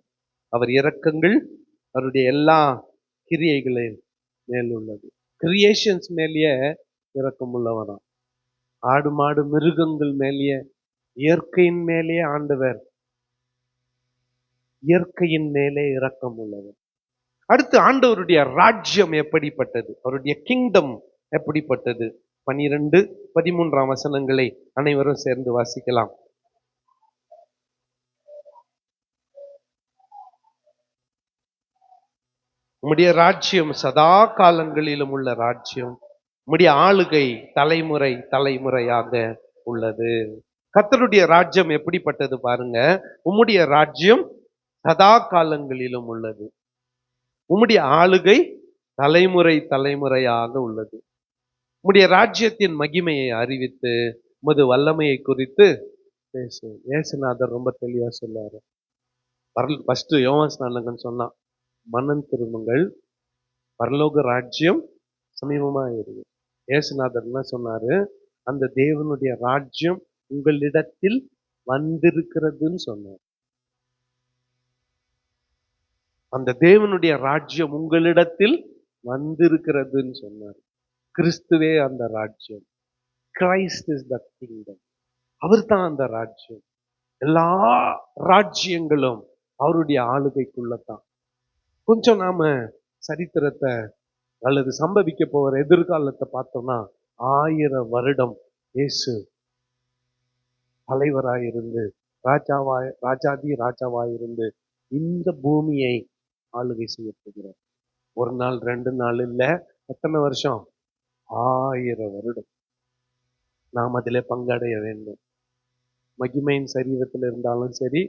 அவர் இரக்கங்கள் அவருடைய எல்லா கிரியைகளின் மேல் உள்ளது. கிரியேஷன்ஸ் மேலேயே இரக்கம் உள்ளவனா. ஆடு மாடு மிருகங்கள் மேலேயே, இயற்கையின் மேலேயே ஆண்டவர் இயற்கையின் மேலே இரக்கம் உள்ளவர். அடுத்து, ஆண்டவருடைய ராஜ்யம் எப்படிப்பட்டது? அவருடைய கிங்டம் எப்படிப்பட்டது? 12, 13 வசனங்களை அனைவரும் சேர்ந்து வாசிக்கலாம். உம்முடைய ராஜ்யம் சதா காலங்களிலும் உள்ள ராஜ்யம். உம்முடைய ஆளுகை தலைமுறை தலைமுறையாக உள்ளது. கர்த்தருடைய ராஜ்யம் எப்படிப்பட்டது பாருங்க. உம்முடைய ராஜ்யம் சதா காலங்களிலும் உள்ளது. உம்முடைய ஆளுகை தலைமுறை தலைமுறையாக உள்ளது. உம்முடைய ராஜ்யத்தின் மகிமையை அறிவித்து உமது வல்லமையை குறித்து பேசு. இயேசுநாதர் ரொம்ப தெளிவா சொன்னாரு. ஃபர்ஸ்ட் யோவான் ஸ்நானகன் சொன்னான், மனம் திரும்புங்கள், பரலோக ராஜ்யம் சமீபமா இருக்கு. இயேசுநாதர் என்ன சொன்னாரு? அந்த தேவனுடைய ராஜ்யம் உங்களிடத்தில் வந்திருக்கிறதுன்னு சொன்னார். அந்த தேவனுடைய ராஜ்யம் உங்களிடத்தில் வந்திருக்கிறதுன்னு சொன்னார். கிறிஸ்துவே அந்த ராஜ்யம். Christ is the kingdom. அவர் தான் அந்த ராஜ்யம். எல்லா ராஜ்யங்களும் அவருடைய ஆளுகைக்குள்ளதான். கொஞ்சம் நாம சரித்திரத்தை அல்லது சம்பவிக்க போகிற எதிர்காலத்தை பார்த்தோம்னா, 1000 வருடம் இயேசு தலைவராயிருந்து ராஜாதி ராஜாவாயிருந்து இந்த பூமியை ஆளுகை செய்ய போகிறார். ஒரு நாள் 2 நாள் இல்ல, எத்தனை வருஷம்? 1000 வருடம் நாம் அதிலே பங்கடைய வேண்டும். மகிமையின் சரீரத்தில் இருந்தாலும் சரி,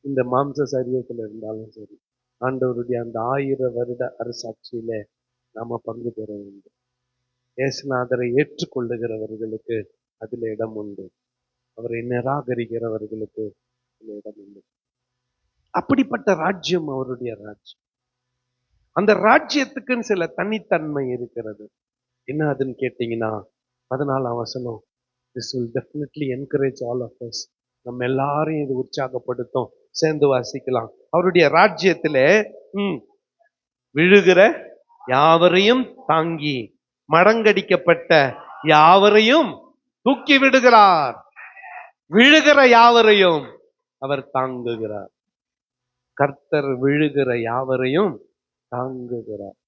இந்த மாம்ச சரீரத்தில் இருந்தாலும் சரி, ஆண்டவருடைய அந்த 1000 வருட அரசாட்சியில நாம பங்கு பெற வேண்டும். இயேசுநாதரை ஏற்றுக்கொள்ளுகிறவர்களுக்கு அதில் இடம் உண்டு. அவரை நிராகரிக்கிறவர்களுக்கு அதில் இடம் உண்டு. அப்படிப்பட்ட ராஜ்யம் அவருடைய ராஜ்யம். அந்த ராஜ்யத்துக்குன்னு சில தனித்தன்மை இருக்கிறது. என்ன அதுன்னு கேட்டீங்கன்னா, 14 வசனம், This will definitely encourage all of us. நம்ம எல்லாரையும் இது உற்சாகப்படுத்தும். சேர்ந்து வாசிக்கலாம். அவருடைய ராஜ்யத்திலே விழுகிற யாவரையும் தாங்கி மடங்கடிக்கப்பட்ட யாவரையும் தூக்கி விடுகிறார். விழுகிற யாவரையும் அவர் தாங்குகிறார். கர்த்தர் விழுகிற யாவரையும் தாங்குகிறார்.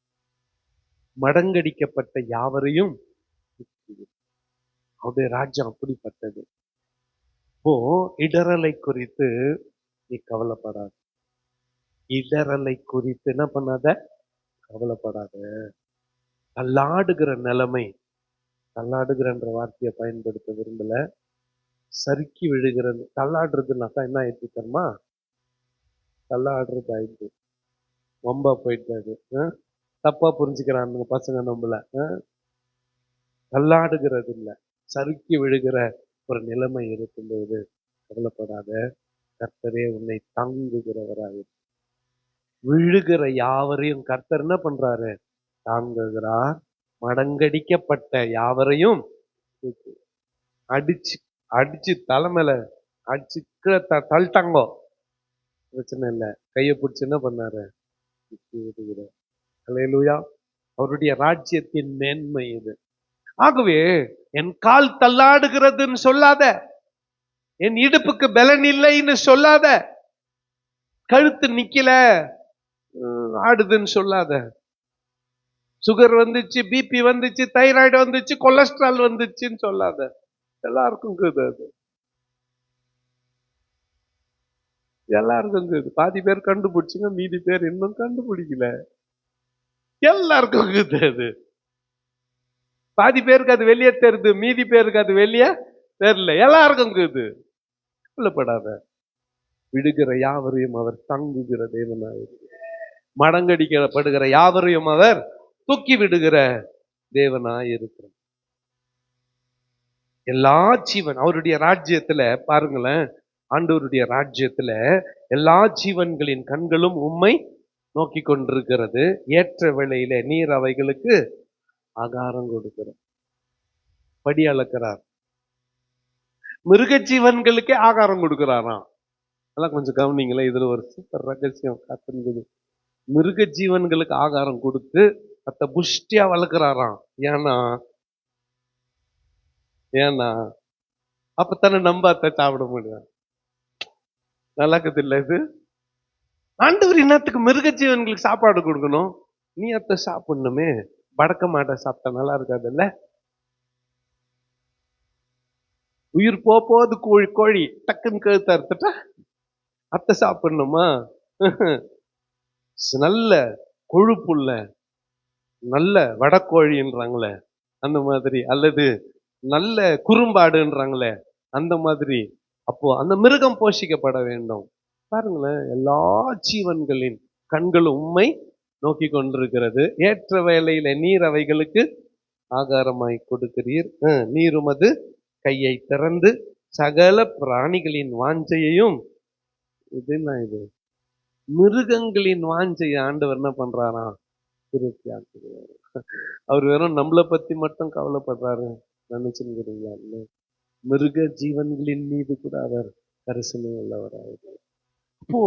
மடங்கடிக்கப்பட்ட யாவரையும் அவருடைய ராஜ்யம் அப்படிப்பட்டது. இப்போ இடரலை குறித்து நீ கவலைப்படாத. இடரலை குறித்து என்ன பண்ணாத, கவலைப்படாத. தள்ளாடுகிற நிலைமை, தள்ளாடுகிறன்ற வார்த்தையை பயன்படுத்த விரும்பல, சறுக்கி விழுகிறது. தள்ளாடுறதுனாக்கா என்ன ஆயிடுச்சு தெரியுமா? தள்ளாடுறது ஆயிடுச்சு, ரொம்ப போயிட்டாரு. தப்பா புரிஞ்சுக்கிறான் பசங்க நம்மள. தள்ளாடுகிறது இல்லை, சறுக்கி விழுகிற ஒரு நிலைமை இருக்கும்போது கவலைப்படாத, கர்த்தரே உன்னை தாங்குகிறவராக. விழுகிற யாவரையும் கர்த்தர் என்ன பண்றாரு? தாங்குகிறார். மடங்கடிக்கப்பட்ட யாவரையும் அடிச்சு அடிச்சு தலைமையில அடிச்சு கீழே தள்ளிட்டாங்கோ, பிரச்சனை இல்லை, கையை பிடிச்சு என்ன பண்ணாரு? அல்லேலூயா. அவருடைய ராஜ்யத்தின் மேன்மை இது. ஆகவே என் கால் தள்ளாடுகிறதுன்னு சொல்லாத, என் இடுப்புக்கு பலன் இல்லைன்னு சொல்லாத, கழுத்து நிக்கல ஆடுதுன்னு சொல்லாத. சுகர் வந்துச்சு, பிபி வந்துச்சு, தைராய்டு வந்துச்சு, கொலஸ்ட்ரால் வந்துச்சுன்னு சொல்லாத. எல்லாருக்கும் அது எல்லாருக்கும் பாதி பேர் கண்டுபிடிச்சுங்க, மீதி பேர் இன்னும் கண்டுபிடிக்கல. எல்லாருக்கும் அது பாதி பேருக்கு அது வெளியே தெரியுது, மீதி பேருக்கு அது வெளியே தெரியல. எல்லாருக்கும் கவலைப்படாத. விடுகிற யாவரையும் அவர் தாங்குகிற தேவனாயிரு. மடங்கடிக்கப்படுகிற யாவரையும் அவர் தூக்கி விடுகிற தேவனாயிருக்கிறார். எல்லா ஜீவன் அவருடைய ராஜ்யத்துல பாருங்களேன், ஆண்டவருடைய ராஜ்யத்துல எல்லா ஜீவன்களின் கண்களும் உம்மை நோக்கி கொண்டிருக்கிறது. ஏற்ற வேளையில நீர் அவைகளுக்கு ஆகாரம் கொடுக்கிறார். படி அளக்கிறார். மிருக ஜீவன்களுக்கே ஆகாரம் கொடுக்கிறாராம். அதெல்லாம் கொஞ்சம் கவனிங்களேன், இதுல ஒரு சூப்பர் ரகசியம் காத்துங்குது. மிருக ஜீவன்களுக்கு ஆகாரம் கொடுத்து அத்த புஷ்டியா வளர்க்கிறாராம். ஏன்னா அப்பத்தானே நம்ம அத்தை சாப்பிட முடியும். நல்லாக்குது இல்ல இது? ஆண்டவர் என்னத்துக்கு மிருக ஜீவன்களுக்கு சாப்பாடு கொடுக்கணும்? நீ அத்தை சாப்பிடணுமே. படக்க மாட்ட சாப்பிட்டா நல்லா இருக்காது இல்ல? உயிர் போது கோழி டக்குன்னு கழுத்து அறுத்துட்டா அத்தை சாப்பிடணுமா? நல்ல கொழுப்புள்ள நல்ல வடக்கோழின்றாங்களே அந்த மாதிரி, அல்லது நல்ல குறும்பாடுன்றாங்களே அந்த மாதிரி. அப்போ அந்த மிருகம் போஷிக்கப்பட வேண்டும். பாருங்களேன், எல்லா ஜீவன்களின் கண்களும் உம்மை நோக்கி கொண்டிருக்கிறது. ஏற்ற வேளையில நீர் அவைகளுக்கு ஆகாரமாய் கொடுக்கிறீர். நீர் உமது கையை திறந்து சகல பிராணிகளின் வாஞ்சையையும், இது மிருகங்களின் வாஞ்சையை ஆண்டவர் என்ன பண்றாராம்? திருப்தி ஆக்குகிறார். அவர் வெறும் நம்மளை பத்தி மட்டும் கவலைப்படுறாரு நினைச்சுக்கிறீங்களா? மிருக ஜீவன்களின் மீது கூட அவர் கரிசனம் உள்ளவராக. அப்போ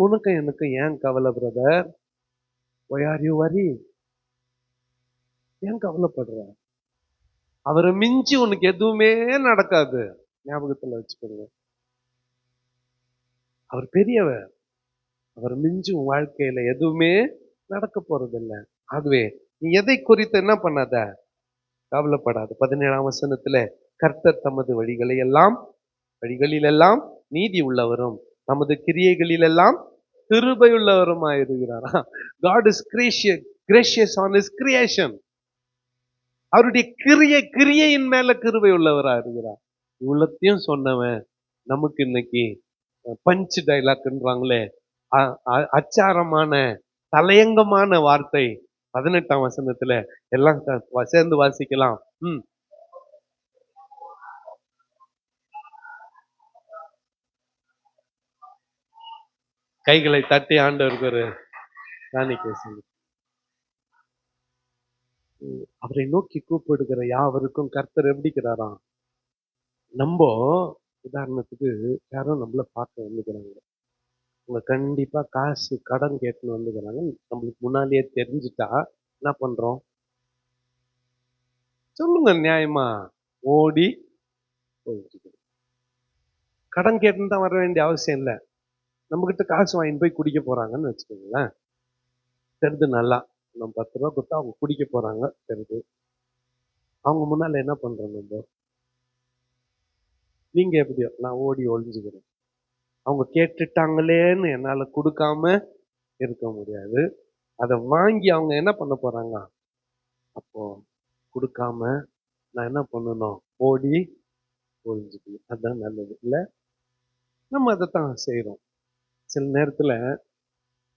உனக்கு எனக்கு ஏன் கவலை brother? Why are you worried? ஏன் கவலைப்படுற? அவரை மிஞ்சி உனக்கு எதுவுமே நடக்காது. ஞாபகத்துல வச்சுக்கோங்க, அவர் பெரியவர். அவர் மிஞ்சி உன் வாழ்க்கையில எதுவுமே நடக்க போறது இல்லை. ஆகவே நீ எதை குறித்து என்ன பண்ணாத, கவலைப்படாது. 17ஆம் வசனத்துல கர்த்தர் தமது வழிகளிலெல்லாம் நீதி உள்ளவரும் தமது கிரியைகளிலெல்லாம் கிருபை உள்ளவருமாயிருக்கிறாரா. God is gracious on his creation. அவருடைய கிரியையின் மேல கிருபை உள்ளவரா இருக்கிறார். இவ்வளத்தையும் சொன்னவன் நமக்கு இன்னைக்கு பஞ்ச் டைலாக்ன்றாங்களே, அச்சாரமான தலையங்கமான வார்த்தை 18ஆம் வசனத்துல எல்லாம் சேர்ந்து வாசிக்கலாம். கைகளை தட்டி ஆண்டவருக்கு ஒரு காணிக்கை சொல்லு. அவரை நோக்கி கூப்பிடுகிற யாவருக்கும் கர்த்தர் எப்படிக்கிறாராம்? நம்ம உதாரணத்துக்கு யாரோ நம்மள பார்க்க வந்துக்கிறாங்க. அவங்க கண்டிப்பா காசு கடன் கேட்டுன்னு வந்துக்கிறாங்க. நம்மளுக்கு முன்னாலேயே தெரிஞ்சுட்டா என்ன பண்றோம்? சொல்லுங்க நியாயமா. ஓடி போயிட்டு கடன் கேட்டுன்னு தான் வர வேண்டிய அவசியம் இல்லை. நம்ம கிட்ட காசு வாங்கிட்டு போய் குடிக்க போறாங்கன்னு வச்சுக்கோங்களேன். தெரிது நல்லா. நம்ம 10 ரூபா கொடுத்தா அவங்க குடிக்க போறாங்க தெரிது. அவங்க முன்னால என்ன பண்றோம் நம்ம? நீங்க எப்படியோ நான் ஓடி ஒளிஞ்சுக்கிறேன். அவங்க கேட்டுட்டாங்களேன்னு என்னால கொடுக்காம இருக்க முடியாது. அதை வாங்கி அவங்க என்ன பண்ண போறாங்க? அப்போ கொடுக்காம நான் என்ன பண்ணணும்? ஓடி ஒளிஞ்சுக்கணும். அதுதான் நல்லது இல்ல? நம்ம அதைத்தான் செய்யறோம். சில நேரத்துல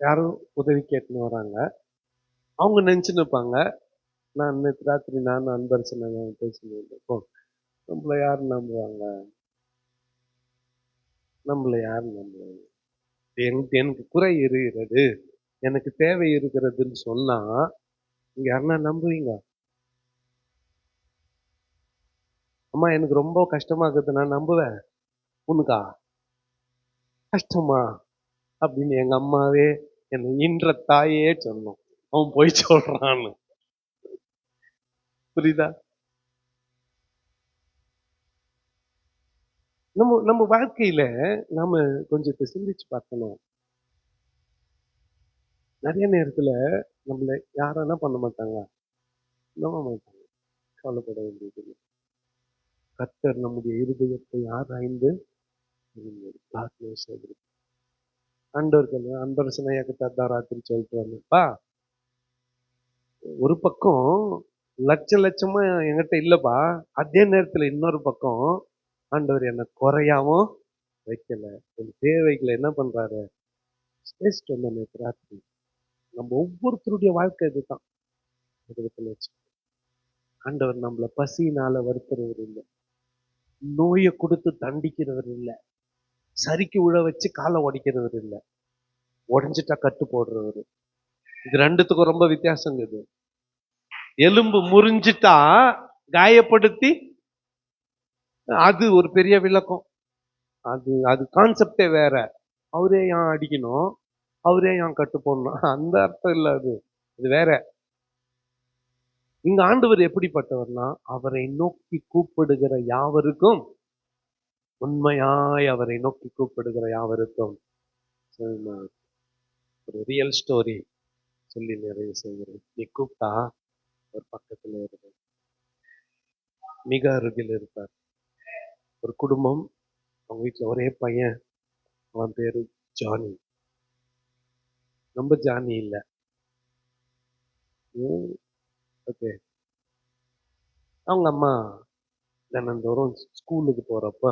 யாரும் உதவி கேட்டுன்னு வராங்க. அவங்க நினைச்சுன்னு இருப்பாங்க, நான் நேற்று ராத்திரி நானும் அன்பர் சொன்னாங்க பேசினப்போ, நம்மள யாரு நம்புவாங்க? நம்மள யாரு நம்புவாங்க? எனக்கு எனக்கு குறை இருக்கிறது, எனக்கு தேவை இருக்கிறதுன்னு சொன்னா நீங்க யாருன்னா நம்புவீங்க? அம்மா எனக்கு ரொம்ப கஷ்டமா இருக்குது, நான் நம்புவேன். உனக்கா கஷ்டமா அப்படின்னு எங்க அம்மாவே என்னை ஈன்ற தாயே சொன்னோம். அவன் போய் சொல்றான்னு. புரியுதா? நம்ம நம்ம வாழ்க்கையில நாம கொஞ்சம் சிந்திச்சு பார்க்கணும். நிறைய நேரத்துல நம்மள யாரும் என்ன பண்ண மாட்டாங்க, நம்ப மாட்டாங்க. கவலைப்பட வேண்டியது இல்லை. கர்த்தர் நம்முடைய இருதயத்தை ஆராய்ந்து God knows everything. ஆண்டவர்கள் அன்பரசனையா கிட்ட ராத்திரி சொல்லிட்டு வந்தப்பா, ஒரு பக்கம் லட்சமா என்கிட்ட இல்லப்பா, அதே நேரத்துல இன்னொரு பக்கம் ஆண்டவர் என்ன குறையாவும் வைக்கல. என் தேவைகளை என்ன பண்றாரு? பேசிட்டு வந்தேன் நேற்று ராத்திரி. நம்ம ஒவ்வொருத்தருடைய வாழ்க்கை இதுதான். வச்சு ஆண்டவர் நம்மள பசியினால வருத்துறவர் இல்லை, நோயை கொடுத்து தண்டிக்கிறவர் இல்லை, சரிக்கு உழ வச்சு காலை உடைக்கிறவர் இல்லை, உடைஞ்சிட்டா கட்டு போடுறவர். இது ரெண்டுத்துக்கும் ரொம்ப வித்தியாசம் இது. எலும்பு முறிஞ்சிட்டா காயப்படுத்தி, அது ஒரு பெரிய விளக்கம். அது அது கான்செப்டே வேற. அவரே ஏன் அடிக்கணும், அவரே ஏன் கட்டு போடணும், அந்த அர்த்தம் இல்ல. அது இது வேற. இங்க ஆண்டவர் எப்படிப்பட்டவர்னா, அவரை நோக்கி கூப்பிடுகிற யாவருக்கும், உண்மையாய் அவரை நோக்கி கூப்பிடுகிற யாவருக்கும். ஒரு ரியல் ஸ்டோரி சொல்லி நிறைய செய்கிறேன். நீ கூப்பிட்டா ஒரு பக்கத்துல இருப்பார், மிக அருகில் இருப்பார். ஒரு குடும்பம், அவங்க வீட்டுல ஒரே பையன், அவன் பேரு ஜானி. நம்ம ஜானி இல்ல. ஓகே. அவங்க அம்மா தினந்தோறும் ஸ்கூலுக்கு போறப்ப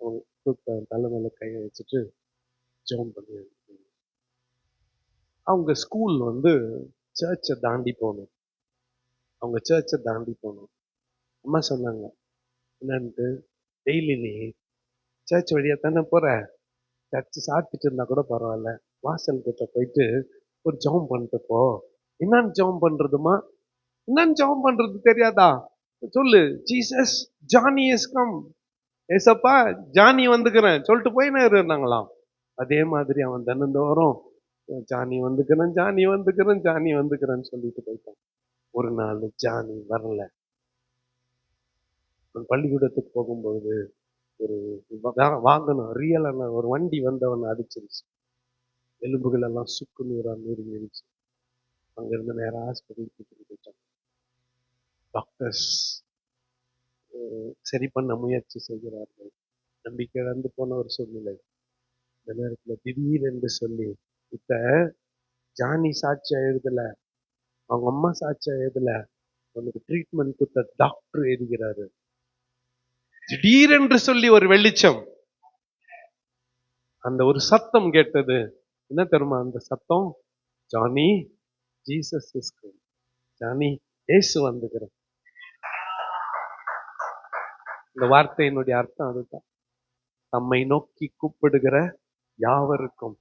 அவங்க தலை மேல கையை வச்சுட்டு ஜெபம் பண்ணி, அவங்க ஸ்கூல் சர்ச்சை தாண்டி போகணும். அவங்க சர்ச்சை தாண்டி போகணும். அம்மா சொன்னாங்க, என்னன்ட்டு, டெய்லி நீ சர்ச் வழியா தானே போற, சர்ச்சு சாப்பிட்டுட்டு இருந்தா கூட பரவாயில்ல, வாசல் கிட்ட போயிட்டு ஒரு ஜெபம் பண்ணிட்டு போ. என்னன்னு ஜெபம் பண்றதுமா? என்னன்னு ஜெபம் பண்றது தெரியாதா? சொல்லு, ஜீசஸ் ஜானி இஸ் கம். ஏசப்பா ஜானி வந்துக்கிறேன் சொல்லிட்டு போயினே இருந்தாங்களாம். அதே மாதிரி அவன் தினந்தோறும் ஜானி வந்துக்கிறேன், ஜானி வந்துக்கிறேன், ஜானி வந்துக்கிறேன்னு சொல்லிட்டு போயிட்டான். ஒரு நாள் ஜானி வரல. பள்ளிக்கூடத்துக்கு போகும்போது ஒரு வாங்கணும் ரியலான ஒரு வண்டி அவனை அடிச்சிருச்சு. எலும்புகள் எல்லாம் சுக்கு நூறா நொறுங்கிருச்சு. அங்க இருந்து நேரம் ஹாஸ்பிட்டலுக்கு போயிட்டான். டாக்டர்ஸ் சரி பண்ண முயற்சி செய்கிறார்கள். நம்பிக்கை இழந்து போன ஒரு சூழ்நிலை. இந்த நேரத்துல திடீரென்று சொல்லி, இப்ப ஜானி சாட்சியா எழுதல, அவங்க அம்மா சாட்சியா எழுதல, அவனுக்கு ட்ரீட்மெண்ட் கொடுத்த டாக்டர் எழுதுகிறாரு. திடீரென்று சொல்லி ஒரு வெளிச்சம், அந்த ஒரு சத்தம் கேட்டது. என்ன தெரியுமா அந்த சத்தம்? Johnny, Jesus is come. Johnny, இயேசு வந்துகிறார். இந்த வார்த்தையினுடைய அர்த்தம் அதுதான். தம்மை நோக்கி கூப்பிடுகிற யாவருக்கும்,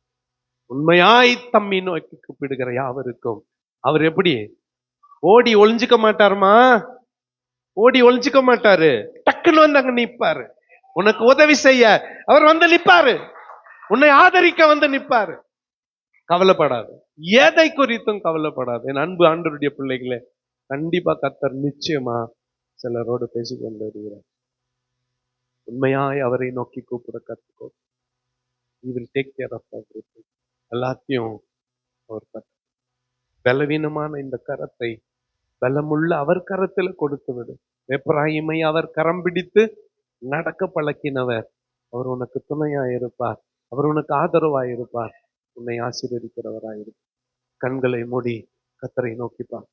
உண்மையாய் தம்மை நோக்கி கூப்பிடுகிற யாவருக்கும் அவர் எப்படி ஓடி ஒளிஞ்சுக்க மாட்டாருமா, ஓடி ஒளிஞ்சுக்க மாட்டாரு. டக்குன்னு வந்து அங்க நிப்பாரு. உனக்கு உதவி செய்ய அவர் வந்து நிப்பாரு. உன்னை ஆதரிக்க வந்து நிப்பாரு. கவலைப்படாது, எதை குறித்தும் கவலைப்படாது. என் அன்பு ஆண்டவருடைய பிள்ளைகளே, கண்டிப்பா கர்த்தர் நிச்சயமா சிலரோடு பேசிக் கொண்டு வருகிறார். உண்மையாய் அவரை நோக்கி கூப்பிட கற்றுக்கோ. He will take care of everything. எல்லாத்தையும் அவர் பலவீனமான இந்த கரத்தை பலமுள்ள அவர் கரத்துல கொடுத்து விடு. எப்பிராயீமை அவர் கரம் பிடித்து நடக்க பழக்கினவர். அவர் உனக்கு துணையாய் இருப்பார். அவர் உனக்கு ஆதரவாய் இருப்பார். உன்னை ஆசீர்வதிக்கிறவராய் இருப்பார். கண்களை மூடி கர்த்தரை நோக்கிப்பார்.